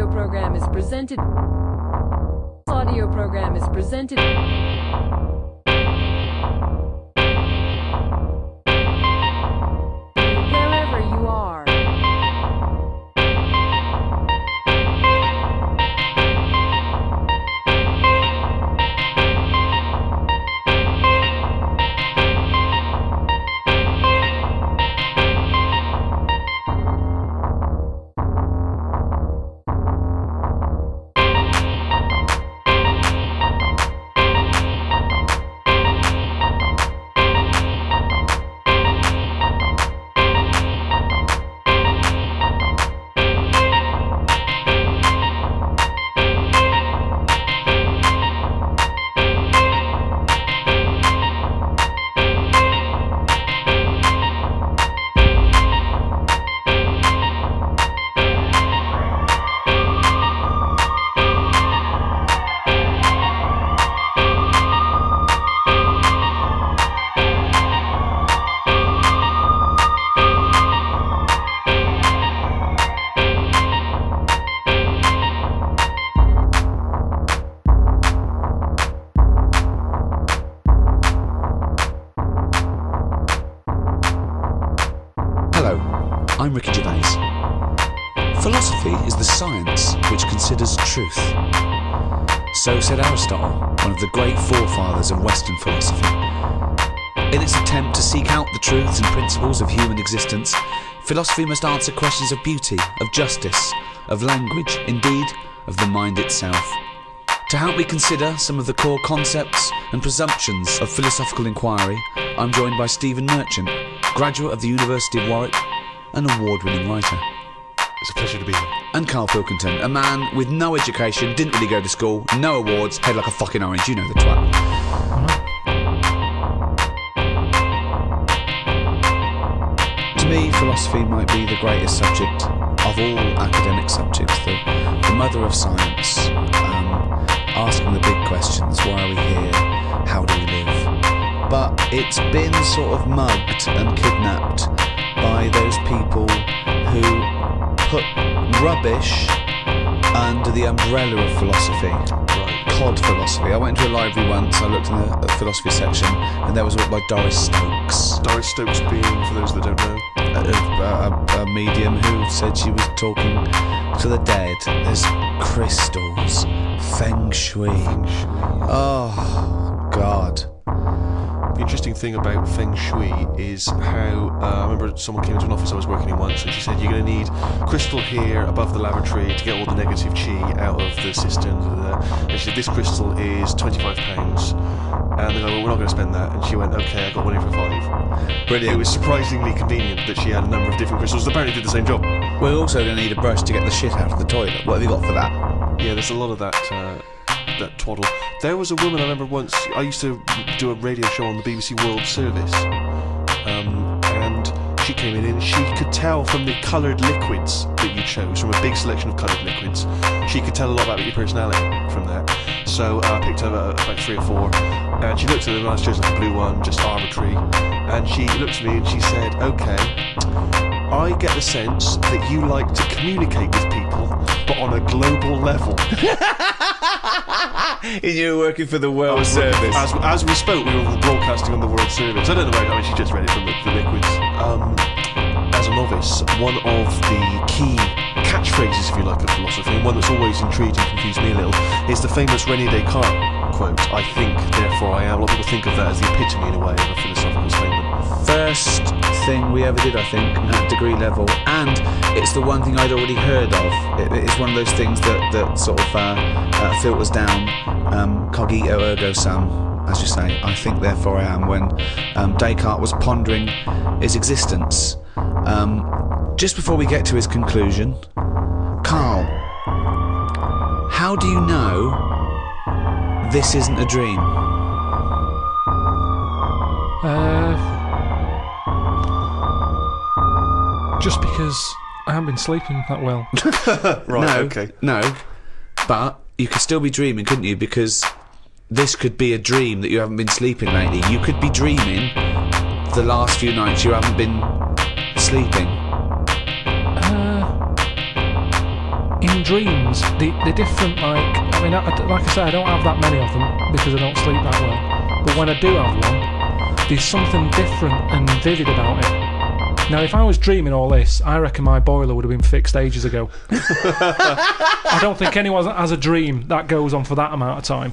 audio program is presented. Audio program is presented. Wherever you are. Philosophy is the science which considers truth. So said Aristotle, one of the great forefathers of Western philosophy. In its attempt to seek out the truths and principles of human existence, philosophy must answer questions of beauty, of justice, of language, indeed, of the mind itself. To help me consider some of the core concepts and presumptions of philosophical inquiry, I'm joined by Stephen Merchant, graduate of the University of Warwick, an award-winning writer. It's a pleasure to be here. And Carl Pilkington, a man with no education, didn't really go to school, no awards, head like a fucking orange, you know the twat. To me, philosophy might be the greatest subject of all academic subjects, the mother of science, asking the big questions, why are we here, how do we live? But it's been sort of mugged and kidnapped by those people who put rubbish under the umbrella of philosophy. Right. Cod philosophy. I went to a library once, I looked in the philosophy section, and there was a book by Doris Stokes. Doris Stokes being, for those that don't know, a medium who said she was talking to the dead. There's crystals, feng shui. Oh, God. The interesting thing about feng shui is how, I remember someone came into an office I was working in once and she said, you're going to need crystal here above the lavatory to get all the negative chi out of the cistern. And she said, this crystal is £25. And they go, well, we're not going to spend that. And she went, okay, I got one here for £5. Brilliant. It was surprisingly convenient that she had a number of different crystals that apparently did the same job. We're also going to need a brush to get the shit out of the toilet. What have you got for that? Yeah, there's a lot of that twaddle. There was a woman I remember once, I used to do a radio show on the BBC World Service, and she came in and she could tell from the coloured liquids that you chose, from a big selection of coloured liquids, she could tell a lot about your personality from that. So I picked about 3 or 4, and she looked at them and I chose like a blue one, just arbitrary, and she looked at me and she said, okay, I get the sense that you like to communicate with people, but on a global level. And you were working for the World Service. As we spoke, we were broadcasting on the World Service. I don't know why, she just read it from the liquids. As a novice, one of the key catchphrases, if you like, of philosophy, and one that's always intrigued and confused me a little, is the famous René Descartes quote, I think, therefore I am. A lot of people think of that as the epitome, in a way, of a philosophical statement. First thing we ever did, I think, at degree level, and it's the one thing I'd already heard of. It's one of those things that sort of filters down, cogito ergo sum, as you say, I think therefore I am, when Descartes was pondering his existence. Just before we get to his conclusion, Carl, how do you know this isn't a dream? Just because I haven't been sleeping that well. Right, No, okay. No, but you could still be dreaming, couldn't you? Because this could be a dream that you haven't been sleeping lately. You could be dreaming the last few nights you haven't been sleeping. in dreams, the different, like I say, I don't have that many of them because I don't sleep that well. But when I do have one, there's something different and vivid about it. Now, if I was dreaming all this, I reckon my boiler would have been fixed ages ago. I don't think anyone has a dream that goes on for that amount of time.